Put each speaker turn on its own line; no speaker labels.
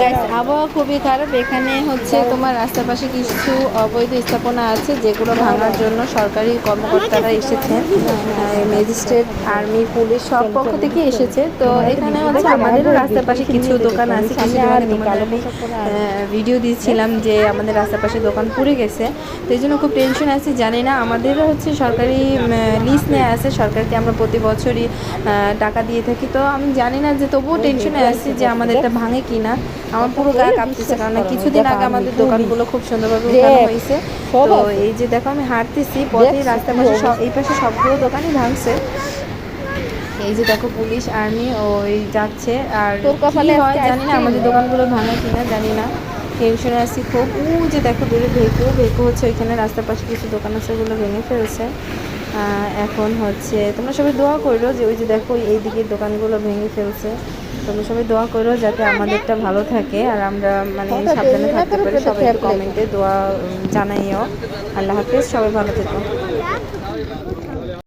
Guys আবহাওয়া খুবই খারাপ। এখানে হচ্ছে তোমার রাস্তার পাশে কিছু অবৈধ স্থাপনা আছে যেগুলো ভাঙার জন্য সরকারি কর্মকর্তারা এসেছেন, ম্যাজিস্ট্রেট, আর্মি, পুলিশ সব পক্ষ থেকে এসেছে। তো এখানে হচ্ছে আমাদেরও রাস্তার পাশে কিছু দোকান আছে, কিছুদিন আগে তোমাদের আমি ভিডিও দিয়েছিলাম যে আমাদের রাস্তার পাশে দোকান পুড়ে গেছে। তো এই জন্য খুব টেনশন আছে। জানি না, আমাদেরও হচ্ছে সরকারি লিস্ট নেওয়া আছে, সরকারকে আমরা প্রতি বছরই টাকা দিয়ে থাকি। তো আমি জানি না, যে তবুও টেনশনে আছি যে আমাদেরটা ভাঙে কি না। আমার পুরো গা কাঁপতেছে, কারণ কিছুদিন আগে আমাদের দোকানগুলো খুব সুন্দরভাবে উঠানো হয়েছে। তো এই যে দেখো আমি হাঁটতেছি পথে, রাস্তার পাশে এই পাশে সবগুলো দোকানই ভাঙছে। এই যে দেখো পুলিশ, আর্মি ওই যাচ্ছে। আর কি হয় জানি না, আমাদের দোকানগুলো ভাঙে কিনা জানি না। টেনশনে আছি খুব। যে দেখো দূরে ভেকু হচ্ছে, ওইখানে রাস্তার পাশে কিছু দোকান আছে, ওগুলো ভেঙে ফেলছে। এখন হচ্ছে তোমরা সবাই দোয়া করো, যে ওই যে দেখো এই দিকের দোকানগুলো ভেঙে ফেলছে। তোমরা সবাই দোয়া করো যাতে আমাদেরটা ভালো থাকে আর আমরা মানে সাবধানে থাকতে পারি। সবাই একটু কমেন্টে দোয়া জানাইও। আল্লাহ হাফেজ, সবাই ভালো থেকো।